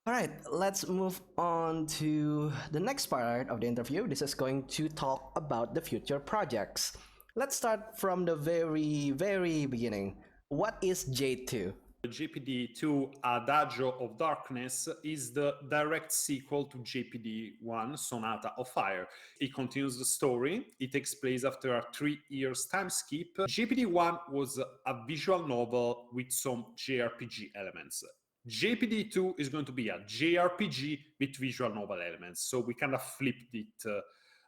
All right, let's move on to the next part of the interview. This is going to talk about the future projects. Let's start from the very beginning. What is J2? JPDE2 Adagio of Darkness is the direct sequel to JPDE1 Sonata of Fire. It continues the story. It takes place after a 3 years time skip. JPDE1 was a visual novel with some JRPG elements. JPDE2 is going to be a JRPG with visual novel elements. So we kind of flipped it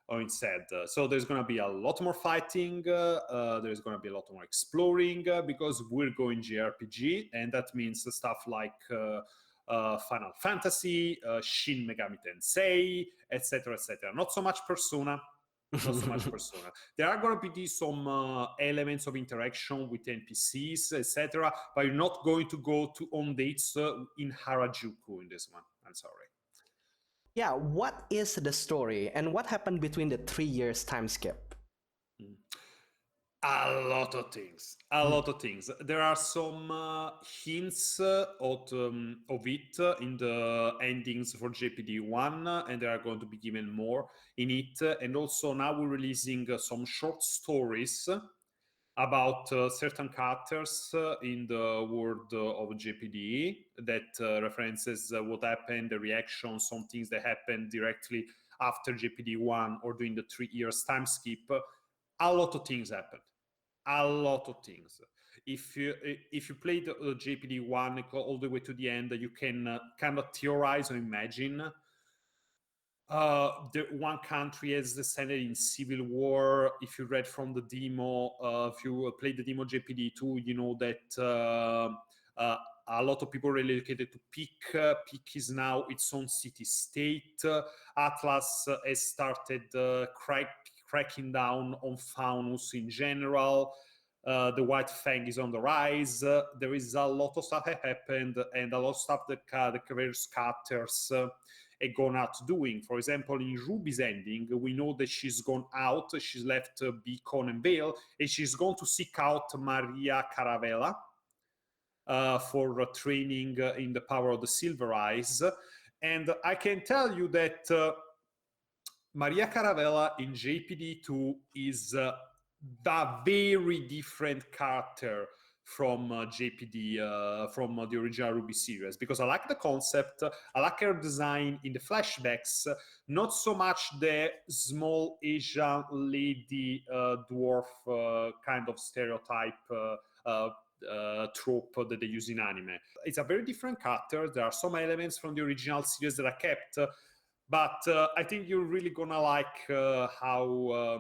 instead. So there's going to be a lot more fighting, there's going to be a lot more exploring, because we're going JRPG, and that means stuff like Final Fantasy, Shin Megami Tensei, etc., etc. Not so much Persona. Not so much Persona. There are going to be some elements of interaction with NPCs, etc., but you're not going to go to on dates in Harajuku in this one. I'm sorry. Yeah, what is the story and what happened between the 3 years time skip? A lot of things. A lot of things. There are some hints of it in the endings for JPD1, and there are going to be given more in it. And also now we're releasing some short stories about certain characters in the world of JPDE that references what happened, the reaction, some things that happened directly after JPD1 or during the 3 years time skip. A lot of things happened. A lot of things. If you play the JPD1 all the way to the end, you can kind of theorize or imagine. One country has descended in civil war. If you read from the demo, if you played the demo JPD2, you know that a lot of people relocated to Peak. Peak is now its own city-state. Atlas has started cracking down on Faunus in general. The White Fang is on the rise. There is a lot of stuff that happened, and a lot of stuff that the various characters have gone out doing. For example, in RWBY's ending, we know that she's gone out, she's left Beacon and Vale, and she's gone to seek out Maria Caravella for training in the power of the Silver Eyes. And I can tell you that Maria Caravella in JPD2 is a very different character from JPD, from the original RWBY series, because I like the concept, I like her design in the flashbacks, not so much the small Asian lady dwarf kind of stereotype trope that they use in anime. It's a very different character. There are some elements from the original series that are kept, but I think you're really gonna like how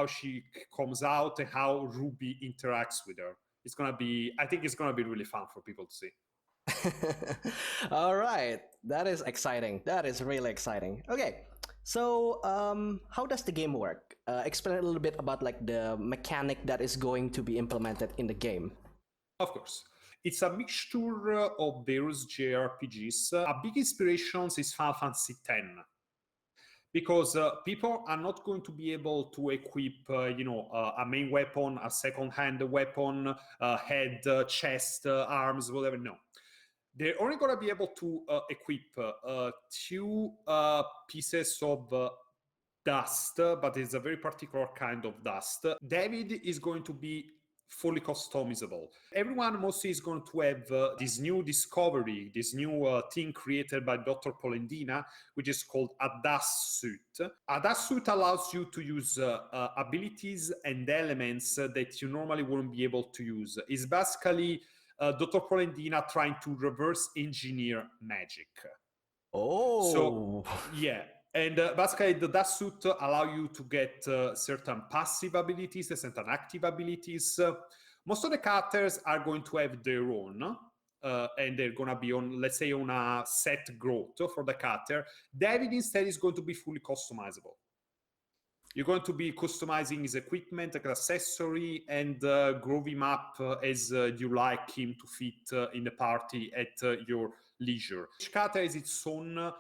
she comes out and how RWBY interacts with her. It's gonna be, I think it's gonna be really fun for people to see. All right, that is exciting. That is really exciting. Okay, so how does the game work? Explain a little bit about like the mechanic that is going to be implemented in the game. Of course. It's a mixture of various JRPGs. A big inspiration is Final Fantasy X, because people are not going to be able to equip, a main weapon, a second-hand weapon, head, chest, arms, whatever. No. They're only going to be able to equip two pieces of dust, but it's a very particular kind of dust. David is going to be fully customizable. Everyone mostly is going to have this new discovery, this new thing created by Dr. Polendina, which is called a dust suit. A dust suit allows you to use abilities and elements that you normally wouldn't be able to use. It's basically Dr. Polendina trying to reverse engineer magic. Oh. So, yeah. And basically, the dust suit allow you to get certain passive abilities, certain active abilities. Most of the characters are going to have their own, and they're going to be on, let's say, on a set growth for the character. David instead is going to be fully customizable. You're going to be customizing his equipment, accessory, and grow him up as you like him to fit in the party at your leisure. Each character has its own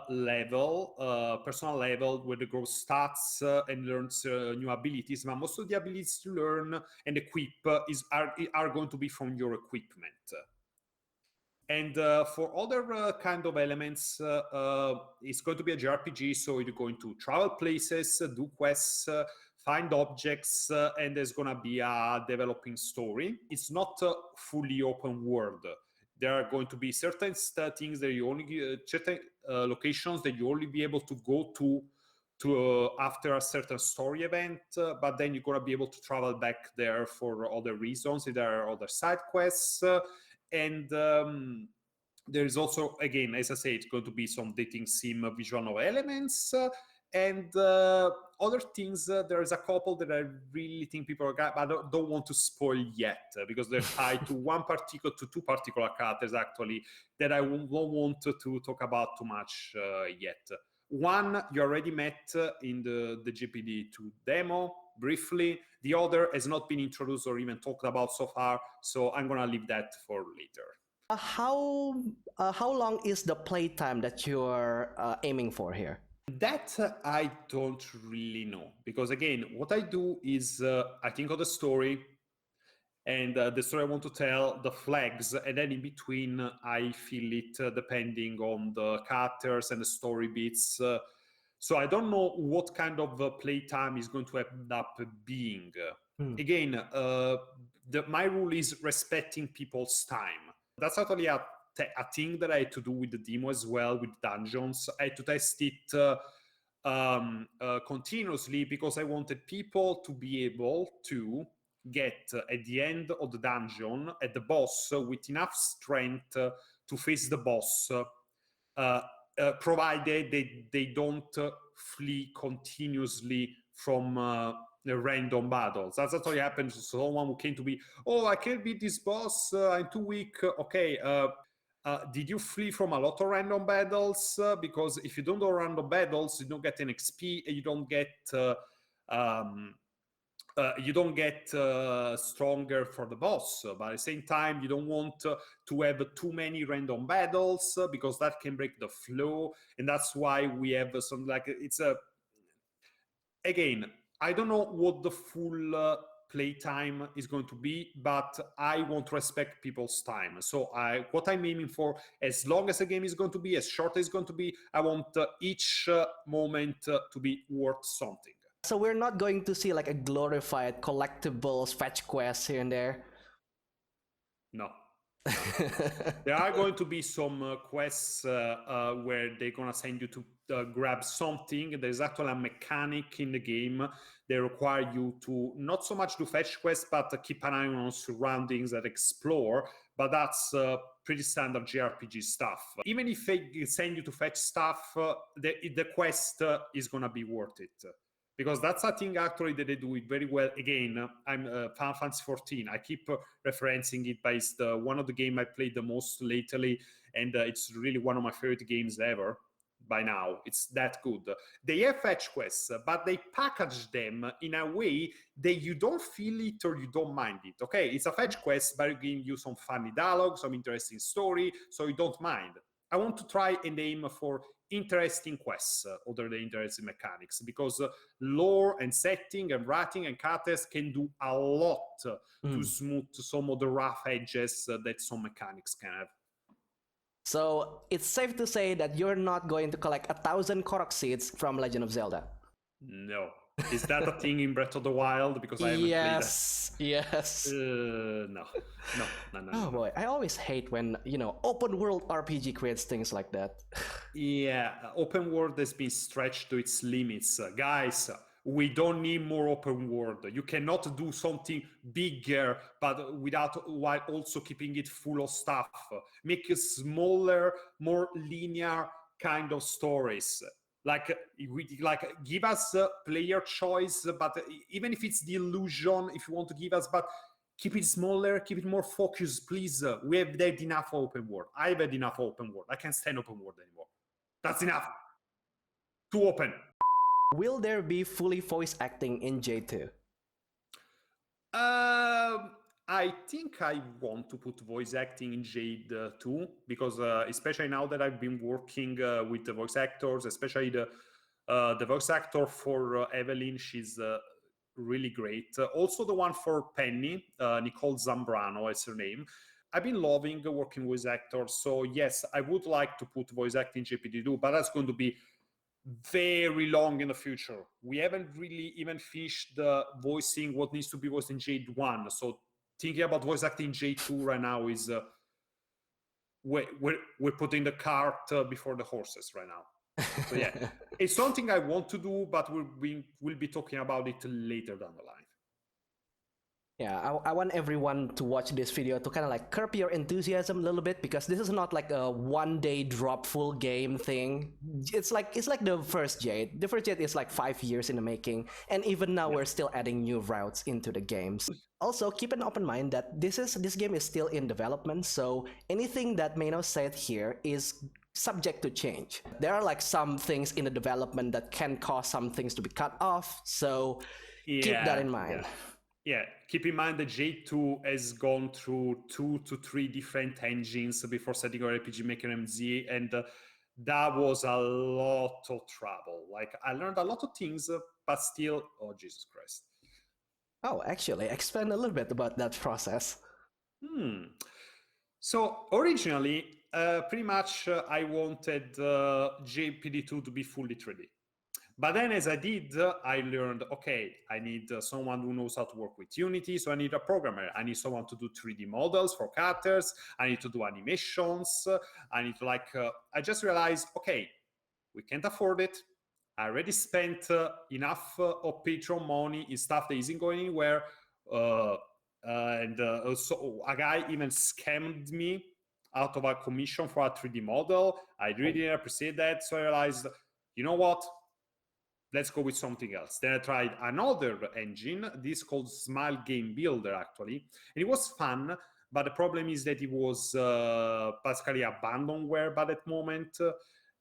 level, personal level, where the grows stats and learns new abilities. But most of the abilities you learn and equip are going to be from your equipment. And for other kind of elements, it's going to be a JRPG, so you're going to travel places, do quests, find objects, and there's going to be a developing story. It's not fully open world. There are going to be certain things that you only certain locations that you only be able to go to after a certain story event, but then you're going to be able to travel back there for other reasons. There are other side quests, and there's also, again, as I say, it's going to be some dating sim visual novel elements, and other things. There is a couple that I really think people are but I don't want to spoil yet, because they're tied to two particular characters actually that I won't want to talk about too much yet. One you already met in the JPDE2 demo briefly. The other has not been introduced or even talked about so far, so I'm gonna leave that for later. How long is the playtime that you're aiming for here? That I don't really know, because again, what I do is I think of the story, and the story I want to tell, the flags, and then in between I fill it depending on the characters and the story beats. So I don't know what kind of playtime is going to end up being. Again, my rule is respecting people's time. That's actually a thing that I had to do with the demo as well, with dungeons. I had to test it continuously, because I wanted people to be able to get at the end of the dungeon at the boss with enough strength to face the boss, provided they don't flee continuously from random battles. That's what happens to someone who came to me, oh, I can't beat this boss, I'm too weak. Okay, did you flee from a lot of random battles? Because if you don't do random battles, you don't get an XP, and you don't get stronger for the boss. But at the same time, you don't want to have too many random battles, because that can break the flow. And that's why we have some, like, it's a, again, I don't know what the full playtime is going to be, but I want to respect people's time. So what I'm aiming for, as long as the game is going to be, as short as it's going to be, I want each moment to be worth something. So we're not going to see like a glorified collectibles fetch quest here and there? No. There are going to be some quests where they're going to send you to grab something. There's actually a mechanic in the game that require you to not so much do fetch quests, but keep an eye on surroundings and explore. But that's pretty standard JRPG stuff. Even if they send you to fetch stuff, the quest is going to be worth it. Because that's a thing actually that they do it very well. Again, I'm Final Fantasy 14. I keep referencing it, but it's one of the games I played the most lately, and it's really one of my favorite games ever by now. It's that good. They have fetch quests, but they package them in a way that you don't feel it or you don't mind it. Okay, it's a fetch quest, but giving you some funny dialogue, some interesting story, so you don't mind. I want to try and aim for interesting quests other than interesting mechanics, because lore and setting and writing and characters can do a lot to smooth some of the rough edges that some mechanics can have. So it's safe to say that you're not going to collect 1,000 Korok seeds from Legend of Zelda? No. Is that a thing in Breath of the Wild? Because I haven't played that. Yes. No. Oh boy, I always hate when, open world RPG creates things like that. Yeah, open world has been stretched to its limits. Guys, we don't need more open world. You cannot do something bigger, but while also keeping it full of stuff. Make it smaller, more linear kind of stories. Like give us player choice, but even if it's the illusion, if you want to give us, but keep it smaller, keep it more focused, please. We have had enough open world. I've had enough open world. I can't stand open world anymore. That's enough. Too open. Will there be fully voice acting in J2? I think I want to put voice acting in Jade too, because especially now that I've been working with the voice actors, especially the voice actor for Evelyn, she's really great. Also the one for Penny, Nicole Zambrano is her name. I've been loving working with actors. So yes, I would like to put voice acting in JPDE, but that's going to be very long in the future. We haven't really even finished the voicing what needs to be voiced in J1. So thinking about voice acting in J2 right now is we're putting the cart before the horses right now. So yeah, it's something I want to do, but we'll be talking about it later down the line. Yeah, I want everyone to watch this video to kind of like curb your enthusiasm a little bit, because this is not like a one-day drop full game thing. It's like the first Jade. The first Jade is like 5 years in the making, and even now we're still adding new routes into the games. Also, keep an open mind that this game is still in development, so anything that Meinos said here is subject to change. There are like some things in the development that can cause some things to be cut off, so keep that in mind. Yeah, keep in mind that J2 has gone through 2 to 3 different engines before setting up RPG Maker MZ, and that was a lot of trouble. Like, I learned a lot of things, but still, oh, Jesus Christ. Oh, actually, explain a little bit about that process. So, originally, pretty much I wanted JPD2 to be fully 3D. But then as I did, I learned, okay, I need someone who knows how to work with Unity, so I need a programmer. I need someone to do 3D models for characters. I need to do animations. I need to I just realized, okay, we can't afford it. I already spent enough of Patreon money in stuff that isn't going anywhere. So a guy even scammed me out of a commission for a 3D model. I really didn't appreciate that. So I realized, you know what? Let's go with something else. Then I tried another engine, this called Smile Game Builder, actually. And it was fun, but the problem is that it was basically abandonware by that moment.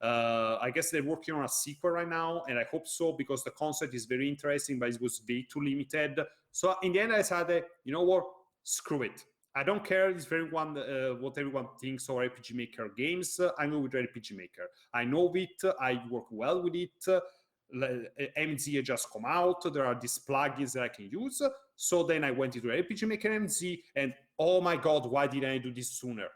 I guess they're working on a sequel right now, and I hope so, because the concept is very interesting, but it was way too limited. So in the end, I decided, you know what, screw it. I don't care what everyone thinks of RPG Maker games. I know with RPG Maker. I know it, I work well with it. MZ just come out, there are these plugins that I can use. So then I went into RPG Maker MZ, and oh my god, why didn't I do this sooner?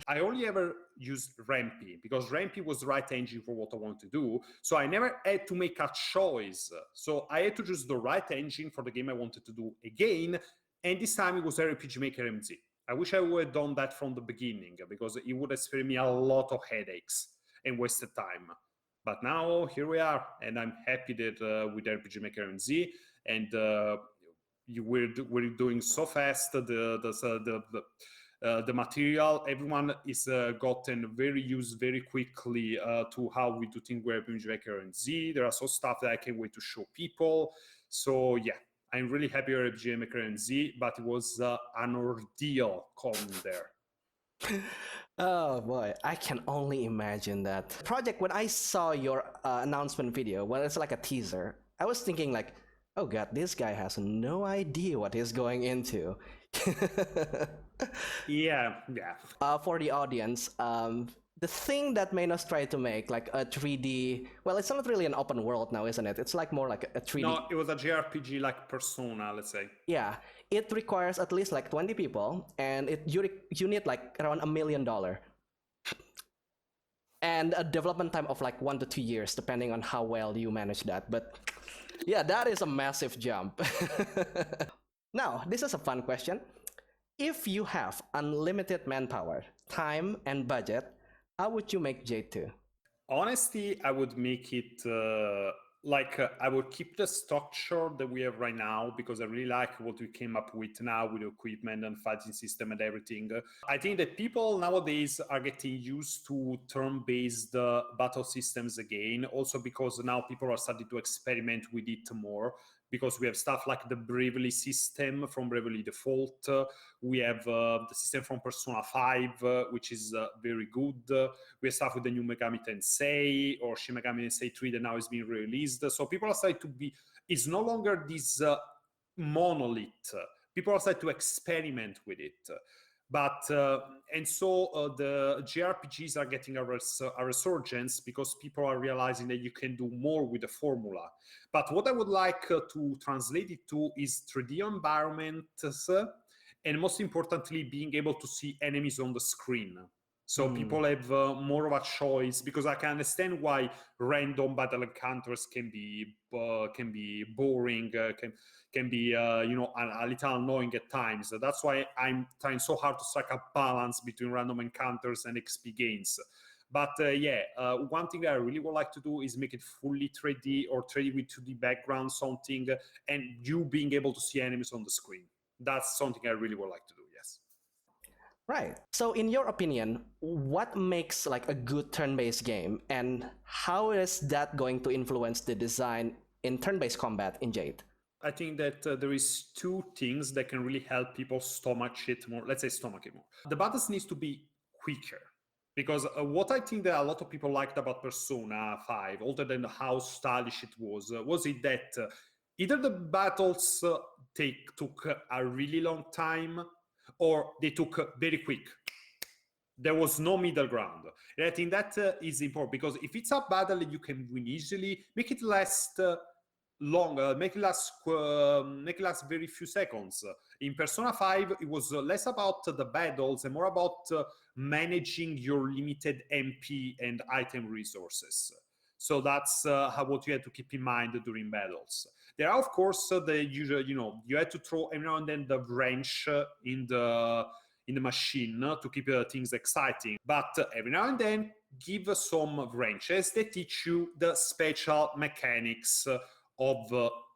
I only ever used Rampy because Rampy was the right engine for what I wanted to do. So I never had to make a choice. So I had to choose the right engine for the game I wanted to do again. And this time it was RPG Maker MZ. I wish I would have done that from the beginning, because it would have spared me a lot of headaches and wasted time. But now here we are, and I'm happy that with RPG Maker MZ, and we're doing so fast the material. Everyone is gotten very used very quickly to how we do things with RPG Maker MZ. There are some stuff that I can't wait to show people. So yeah, I'm really happy with RPG Maker MZ, but it was an ordeal coming there. Oh boy, I can only imagine that. Project, when I saw your announcement video, well, it's like a teaser, I was thinking like, oh god, this guy has no idea what he's going into. Yeah. For the audience, the thing that Meinos tried to make, like a 3D, well, it's not really an open world now, isn't it? It's like more like a 3D. No, it was a JRPG like Persona, let's say. Yeah, it requires at least like 20 people, and you need like around $1 million. And a development time of like 1 to 2 years, depending on how well you manage that. But yeah, that is a massive jump. Now, this is a fun question. If you have unlimited manpower, time, and budget, how would you make J2? Honestly, I would make it I would keep the structure that we have right now, because I really like what we came up with now with equipment and fighting system and everything. I think that people nowadays are getting used to turn-based battle systems again, also because now people are starting to experiment with it more, because we have stuff like the Bravely system from Bravely Default. We have the system from Persona 5, which is very good. We have stuff with the new Megami Tensei or Shin Megami Tensei 3 that now is being released. So people are starting to be, it's no longer this monolith. People are starting to experiment with it. But the JRPGs are getting a resurgence, because people are realizing that you can do more with the formula. But what I would like to translate it to is 3D environments and most importantly, being able to see enemies on the screen. So people have more of a choice, because I can understand why random battle encounters can be boring, can be a little annoying at times. That's why I'm trying so hard to strike a balance between random encounters and XP gains. But one thing that I really would like to do is make it fully 3D or 3D with 2D background, something, and you being able to see enemies on the screen. That's something I really would like to do, yes. Right. So in your opinion, what makes like a good turn-based game, and how is that going to influence the design in turn-based combat in Jade? I think that there is two things that can really help people stomach it more. Let's say stomach it more. The battles needs to be quicker. Because what I think that a lot of people liked about Persona 5, other than how stylish it was it that either the battles took a really long time, or they took very quick. There was no middle ground. And I think that is important, because if it's a battle you can win easily, make it last longer, make it last very few seconds. In Persona 5, it was less about the battles and more about managing your limited MP and item resources. So that's what you had to keep in mind during battles. There are, of course, the usual, you had to throw every now and then the wrench in the machine to keep things exciting. But every now and then, give some wrenches that teach you the special mechanics of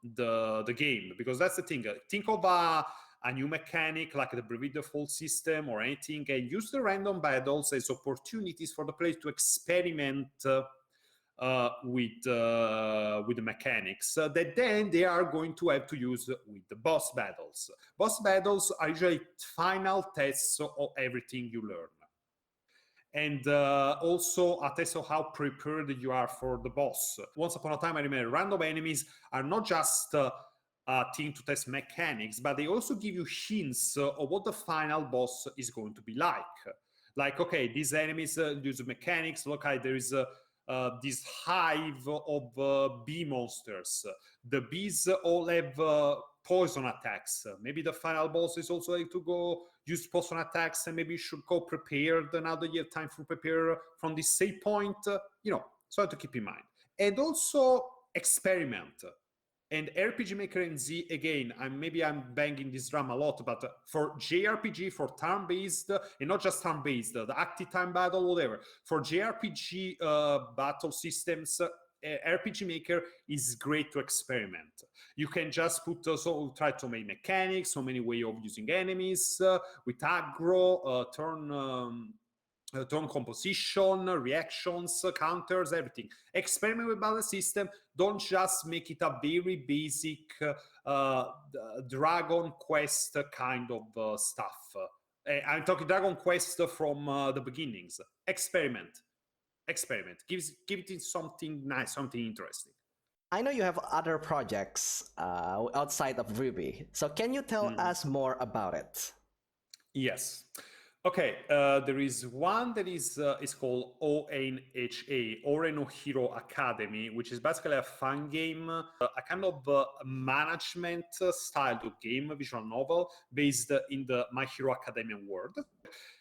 the game. Because that's the thing. Think of a new mechanic like the Brevet Default system or anything, and use the random battles as opportunities for the players to experiment with the mechanics that then they are going to have to use with the boss battles. Boss battles are usually final tests of everything you learn. And also a test of how prepared you are for the boss. Once upon a time, I remember, random enemies are not just a thing to test mechanics, but they also give you hints of what the final boss is going to be like. Like, okay, these enemies use mechanics. Look, there is this hive of bee monsters. The bees all have poison attacks. Maybe the final boss is also like to go use poison attacks, and maybe you should go prepared now that you have time to prepare from this save point. So to keep in mind. And also experiment. And RPG Maker and Z, again, maybe I'm banging this drum a lot, but for JRPG, for turn-based, and not just turn-based, the active time battle, whatever, for JRPG battle systems, RPG Maker is great to experiment. You can just try to make mechanics, so many ways of using enemies, with aggro, turn composition, reactions, counters, everything. Experiment with battle system. Don't just make it a very basic Dragon Quest kind of stuff. I'm talking Dragon Quest from the beginnings. Experiment. Give it something nice, something interesting. I know you have other projects outside of RWBY, so can you tell us more about it? Yes. Okay, there is one that is called ONHA, Ore no Hero Academy, which is basically a fun game, a kind of management style of game, a visual novel based in the My Hero Academia world.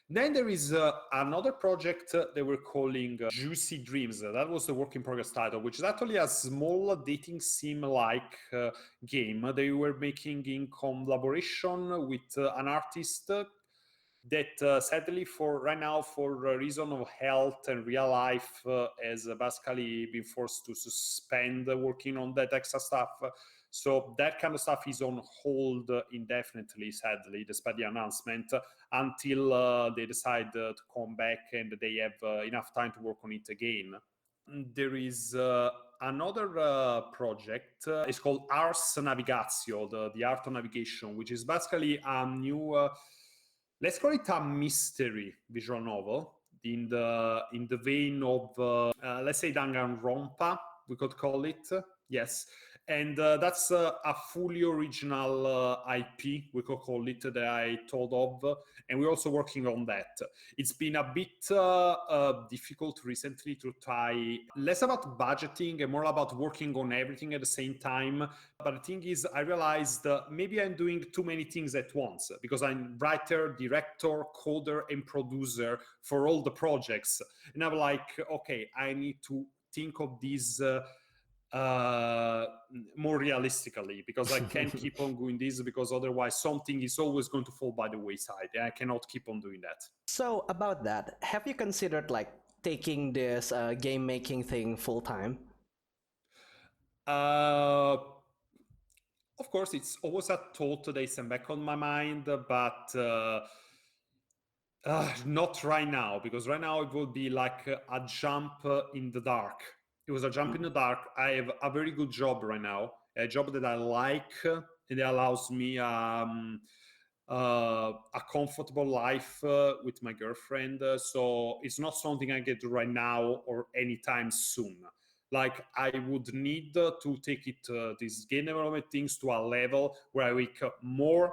Then there is another project they were calling Juicy Dreams. That was the work in progress title, which is actually a small dating sim-like game they were making in collaboration with an artist that sadly for right now, for a reason of health and real life, has basically been forced to suspend working on that extra stuff. So that kind of stuff is on hold indefinitely, sadly, despite the announcement, until they decide to come back and they have enough time to work on it again. There is another project. It's called Ars Navigatio, the art of navigation, which is basically a new, let's call it a mystery visual novel in the vein of, let's say, Danganronpa, we could call it. Yes. And that's a fully original IP, we could call it, that I told of, and we're also working on that. It's been a bit difficult recently to try less about budgeting and more about working on everything at the same time. But the thing is, I realized maybe I'm doing too many things at once because I'm writer, director, coder, and producer for all the projects. And I'm like, okay, I need to think of these more realistically, because I can't keep on doing this, because otherwise something is always going to fall by the wayside, and I cannot keep on doing that. So about that, have you considered like taking this game making thing full time? Of course, it's always a thought that is back on my mind, but not right now, because right now it will be like a jump in the dark. It was a jump in the dark. I have a very good job right now, a job that I like, and it allows me a comfortable life with my girlfriend. So it's not something I get right now or anytime soon. Like I would need to take it, these game development things to a level where I wake up more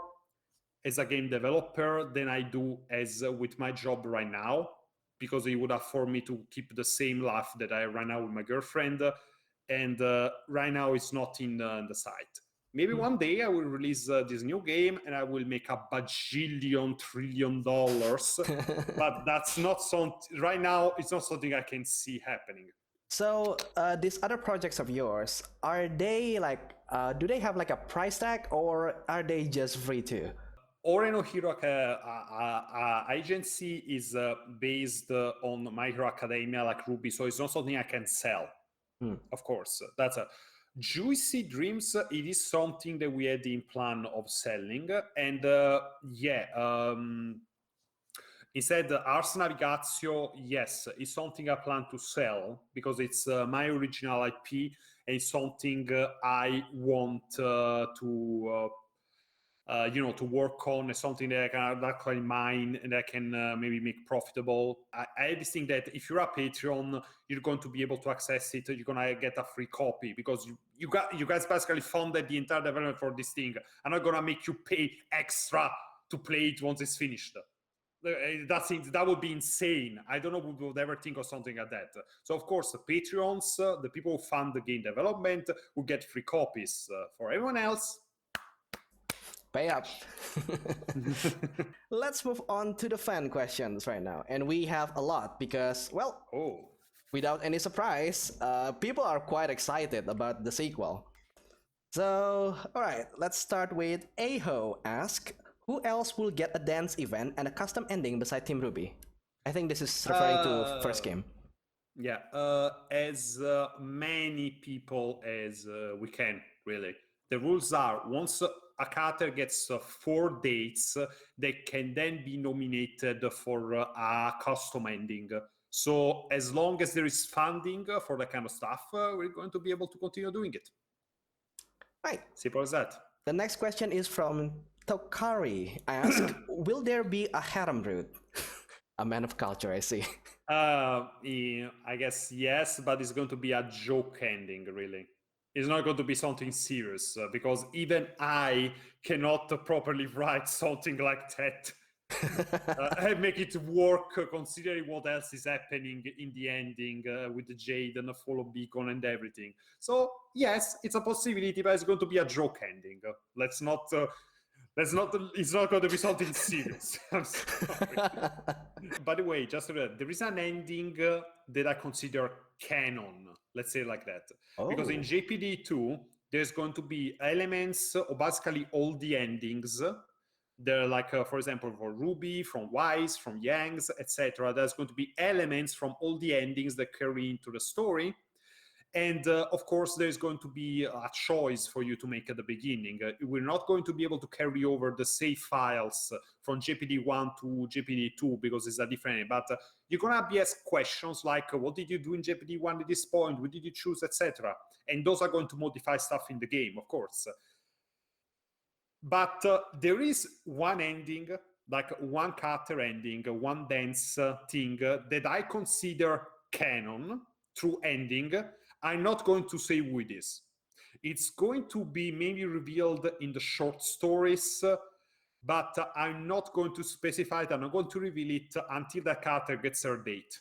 as a game developer than I do as with my job right now, because it would afford me to keep the same life that I right now with my girlfriend. And right now it's not in the site. Maybe one day I will release this new game and I will make a bajillion trillion dollars, but that's not something right now. It's not something I can see happening. So these other projects of yours, are they like, do they have like a price tag, or are they just free too? Ore no Hero agency is based on My Hero Academia, like RWBY, so it's not something I can sell. Of course, that's a Juicy Dreams. It is something that we had in plan of selling, and instead, Ars Navigatio, yes, is something I plan to sell because it's my original IP and it's something I want to work on, is something that I can actually mine and I can maybe make profitable. I just think that if you're a Patreon, you're going to be able to access it. You're gonna get a free copy because you guys basically funded the entire development for this thing. I'm not gonna make you pay extra to play it once it's finished. That would be insane. I don't know who would ever think of something like that. So of course, the Patreons, the people who fund the game development, will get free copies. For everyone else, Pay up. Let's move on to the fan questions right now. And we have a lot because, well, without any surprise, people are quite excited about the sequel. So, alright, let's start with Aeho ask, who else will get a dance event and a custom ending beside Team RWBY? I think this is referring to first game. Yeah, as many people as we can, really. The rules are, once a character gets 4 dates, they can then be nominated for a custom ending. So as long as there is funding for that kind of stuff, we're going to be able to continue doing it. Right. Simple as that. The next question is from Tokari. I ask, will there be a harem route? A man of culture, I see. I guess yes, but it's going to be a joke ending, really. It's not going to be something serious, because even I cannot properly write something like that and make it work, considering what else is happening in the ending with the Jade and the follow beacon and everything. So yes, it's a possibility, but it's going to be a joke ending. It's not going to be something serious. I'm sorry. By the way, just there is an ending that I consider canon, let's say like that. Because in JPDE 2, there's going to be elements of basically all the endings. They're like, for example, for RWBY, from Wise, from Yangs, etc. There's going to be elements from all the endings that carry into the story. And of course, there's going to be a choice for you to make at the beginning. We're not going to be able to carry over the save files from JPD 1 to JPD 2 because it's a different, but you're going to be asked questions like, what did you do in JPD 1 at this point? What did you choose, etc. And those are going to modify stuff in the game, of course. But there is one ending, like one character ending, one dance thing that I consider canon, true ending. I'm not going to say who it is. It's going to be maybe revealed in the short stories, but I'm not going to specify it. I'm not going to reveal it until the character gets her date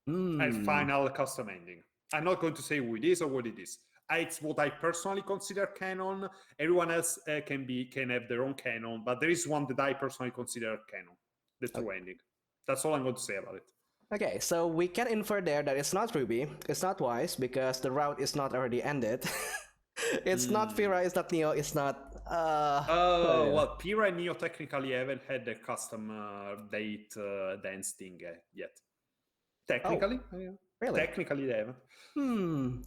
and final custom ending. I'm not going to say who it is or what it is. It's what I personally consider canon. Everyone else can have their own canon, but there is one that I personally consider canon, the true ending. That's all I'm going to say about it. Okay, so we can infer there that it's not RWBY, it's not Wise, because the route is not already ended. It's not Fira, it's not Neo, it's not... well, Pira and Neo technically haven't had the custom date dance thing yet. Technically. Really? Technically they haven't.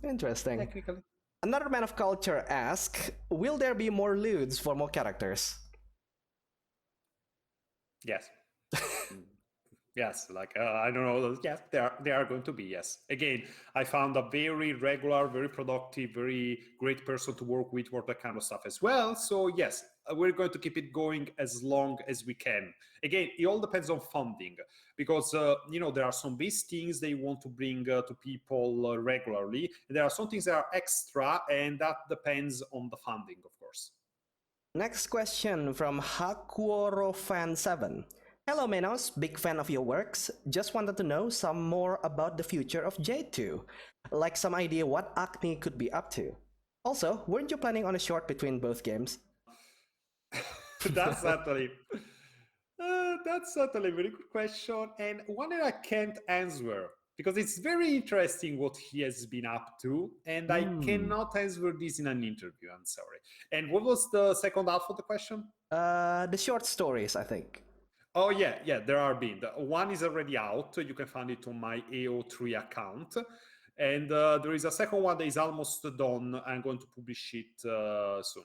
Interesting. Technically. Another man of culture asks, will there be more lewds for more characters? Yes. Yes, like I don't know. Yes, they are going to be. Yes. Again, I found a very regular, very productive, very great person to work with for that kind of stuff as well. So yes, we're going to keep it going as long as we can. Again, it all depends on funding, because there are some base things they want to bring to people regularly. There are some things that are extra, and that depends on the funding, of course. Next question from HakuoroFan7. Hello Meinos, big fan of your works. Just wanted to know some more about the future of J2. Like some idea what Acne could be up to. Also, weren't you planning on a short between both games? That's certainly a very good question, and one that I can't answer because it's very interesting what he has been up to, and I cannot answer this in an interview. I'm sorry. And what was the second half of the question? The short stories, I think. Oh yeah, there are been. One is already out. You can find it on my AO3 account. And there is a second one that is almost done. I'm going to publish it soon.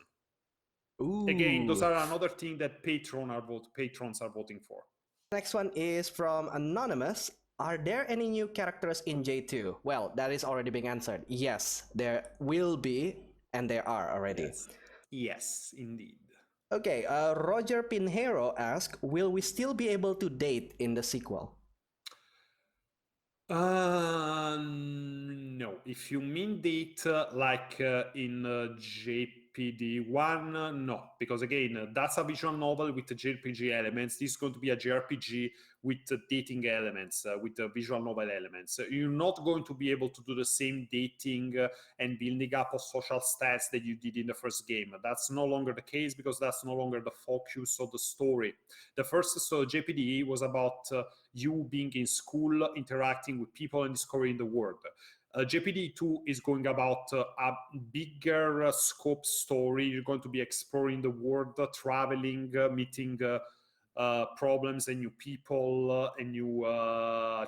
Ooh. Again, those are another thing that patrons are voting for. Next one is from Anonymous. Are there any new characters in J2? Well, that is already being answered. Yes, there will be, and there are already. Yes, indeed. Okay, Roger Pinheiro asks, will we still be able to date in the sequel? No. If you mean date like in JPD1, no. Because again, that's a visual novel with the JRPG elements. This is going to be a JRPG with dating elements, with the visual novel elements. You're not going to be able to do the same dating and building up of social stats that you did in the first game. That's no longer the case because that's no longer the focus of the story. The first JPDE was about you being in school, interacting with people and discovering the world. JPD2 is going about a bigger scope story. You're going to be exploring the world, traveling, meeting problems and new people and new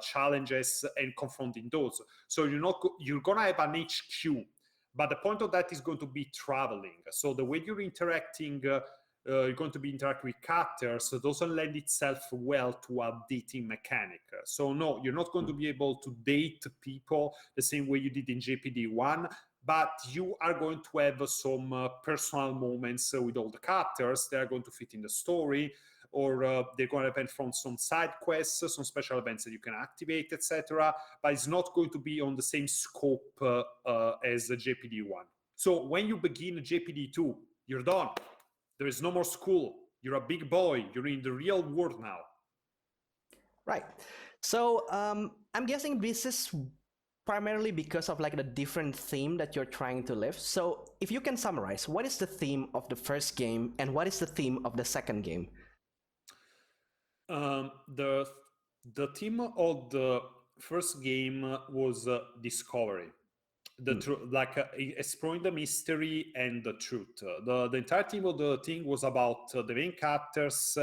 challenges and confronting those. So you're gonna have an HQ, but the point of that is going to be traveling. So the way you're interacting, you're going to be interacting with characters, so doesn't lend itself well to a dating mechanic. So no, you're not going to be able to date people the same way you did in JPD1, but you are going to have some personal moments with all the characters. They are going to fit in the story, or they're going to benefit from some side quests, some special events that you can activate, etc. But it's not going to be on the same scope as JPD1. So when you begin JPD2, you're done. There is no more school. You're a big boy. You're in the real world now. Right. So I'm guessing this is primarily because of like the different theme that you're trying to lift. So if you can summarize, what is the theme of the first game and what is the theme of the second game? The theme of the first game was discovery. Exploring the mystery and the truth. The entire theme of the thing was about the main characters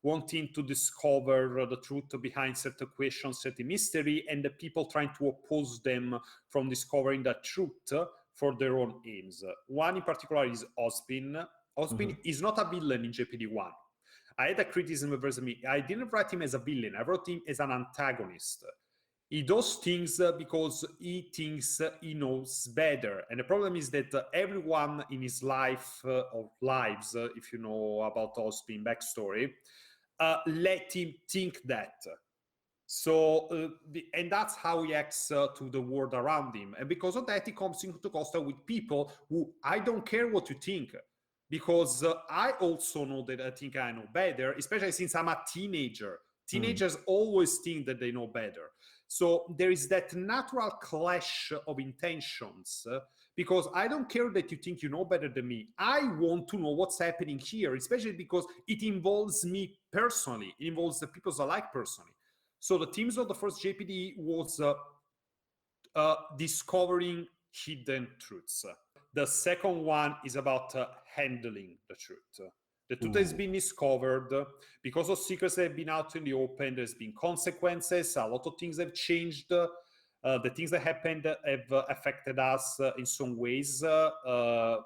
wanting to discover the truth behind certain questions, certain mystery, and the people trying to oppose them from discovering the truth for their own aims. One in particular is Osbin. Osbin is not a villain in JPD1. I had a criticism versus me. I didn't write him as a villain. I wrote him as an antagonist. He does things because he thinks he knows better. And the problem is that everyone in his life, or lives, if you know about Osbin backstory, let him think that. So, and that's how he acts to the world around him. And because of that, he comes into contact with people who I don't care what you think, because I also know that I think I know better, especially since I'm a teenager. Teenagers always think that they know better. So there is that natural clash of intentions, because I don't care that you think you know better than me. I want to know what's happening here, especially because it involves me personally. It involves the people I like personally. So the themes of the first JPD was discovering hidden truths. The second one is about handling the truth. The truth has been discovered because of secrets that have been out in the open. There's been consequences. A lot of things have changed. The things that happened have affected us in some ways. So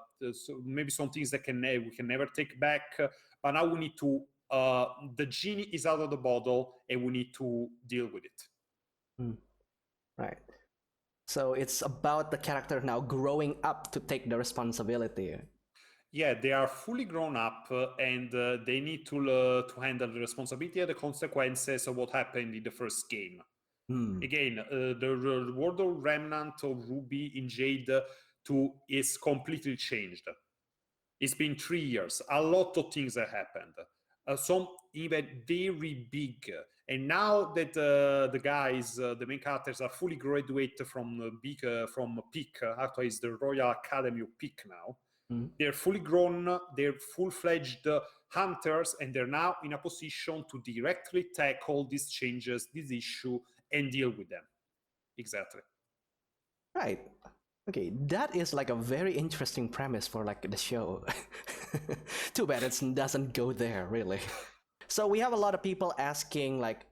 maybe some things that we can never take back. But now we need to. The genie is out of the bottle, and we need to deal with it. Right. So it's about the character now growing up to take the responsibility. Yeah, they are fully grown up, and they need to handle the responsibility and the consequences of what happened in the first game. Again, the world of Remnant of RWBY in Jade 2 is completely changed. It's been 3 years. A lot of things have happened. Some even very big. And now that the guys, the main characters, are fully graduated from PIC, actually it's the Royal Academy of PIC now. They're fully grown, they're full-fledged hunters, and they're now in a position to directly tackle these changes, this issue, and deal with them. Exactly. Right. Okay, that is like a very interesting premise for like the show. Too bad it doesn't go there, really. So we have a lot of people asking like,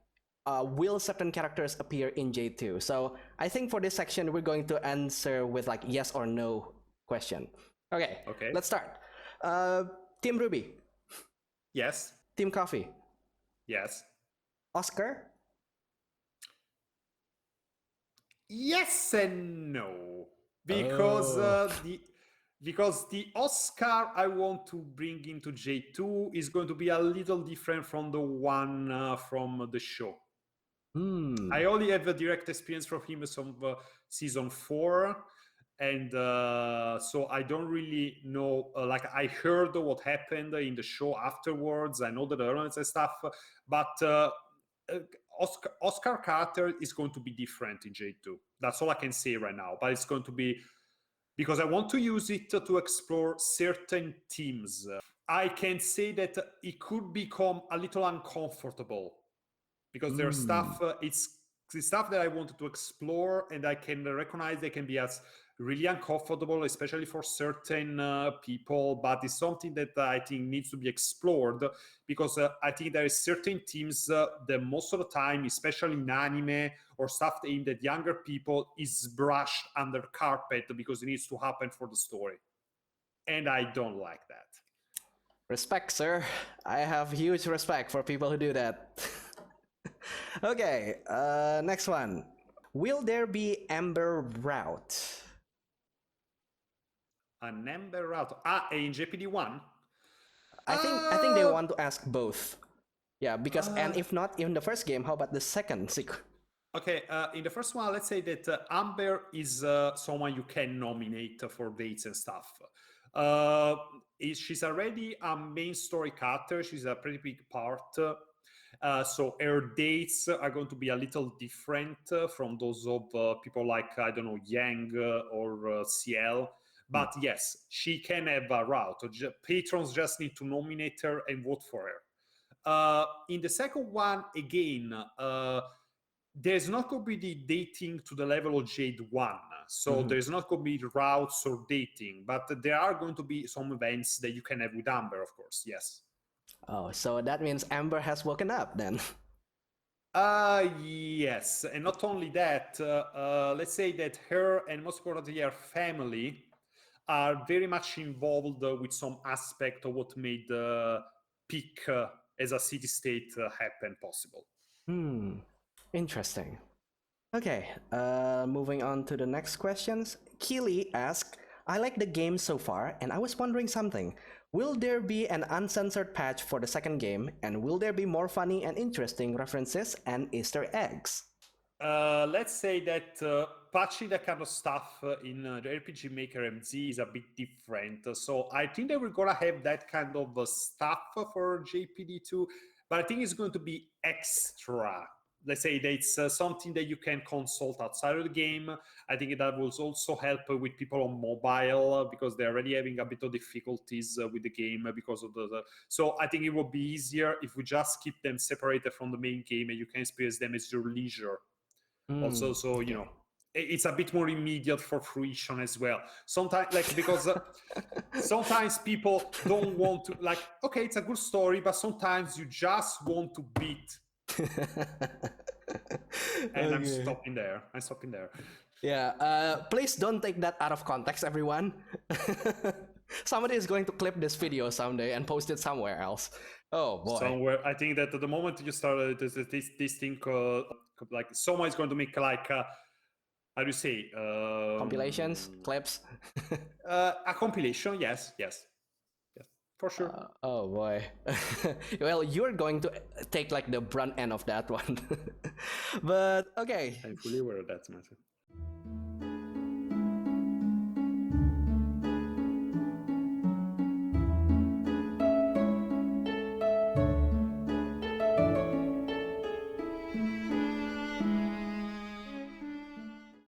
will certain characters appear in J2? So I think for this section, we're going to answer with like yes or no question. Okay, let's start. Team RWBY. Yes. Team Coffee. Yes. Oscar. Yes and no, because the Oscar I want to bring into J2 is going to be a little different from the one from the show. I only have a direct experience from him from season 4, and so I don't really know. Like I heard what happened in the show afterwards. I know the elements and stuff, but Oscar Carter is going to be different in J2. That's all I can say right now. But it's going to be because I want to use it to explore certain themes. I can say that it could become a little uncomfortable because there's stuff. It's the stuff that I wanted to explore, and I can recognize they can be as really uncomfortable, especially for certain people, but it's something that I think needs to be explored because I think there is certain themes that most of the time, especially in anime or stuff aimed at younger people, is brushed under carpet because it needs to happen for the story. And I don't like that. Respect, sir. I have huge respect for people who do that. Okay, next one. Will there be Amber Route? An Amber Route. In JPD1? I think they want to ask both. Yeah, because and if not in the first game, how about the second sequel? Okay, in the first one, let's say that Amber is someone you can nominate for dates and stuff. She's already a main story character. She's a pretty big part. So her dates are going to be a little different from those of people like, I don't know, Yang or CL. But yes, she can have a route. Patrons just need to nominate her and vote for her. In the second one, again, there's not going to be the dating to the level of Jade 1. So there's not going to be routes or dating, but there are going to be some events that you can have with Amber, of course, yes. Oh, so that means Amber has woken up then. Yes, and not only that, let's say that her and most importantly her family are very much involved with some aspect of what made Peak as a city-state happen possible. Interesting. Okay, moving on to the next questions. Keeli asked, I like the game so far, and I was wondering something. Will there be an uncensored patch for the second game, and will there be more funny and interesting references and Easter eggs? Let's say that patching that kind of stuff in the RPG Maker MZ is a bit different. So I think that we're gonna have that kind of stuff for JPD2, but I think it's going to be extra. Let's say that it's something that you can consult outside of the game. I think that will also help with people on mobile because they're already having a bit of difficulties with the game because of So I think it will be easier if we just keep them separated from the main game and you can experience them as your leisure. Also, so you know, it's a bit more immediate for fruition as well. Sometimes, like, because sometimes people don't want to, like, okay, it's a good story, but sometimes you just want to beat. And I'm stopping there. Yeah, please don't take that out of context, everyone. Somebody is going to clip this video someday and post it somewhere else. Oh boy. Somewhere, I think that the moment you start this thing, like someone is going to make like, how do you say? Compilations, clips. A compilation, yes, for sure. Oh boy. Well, you're going to take like the brunt end of that one. But okay. I'm fully aware of that, Matthew.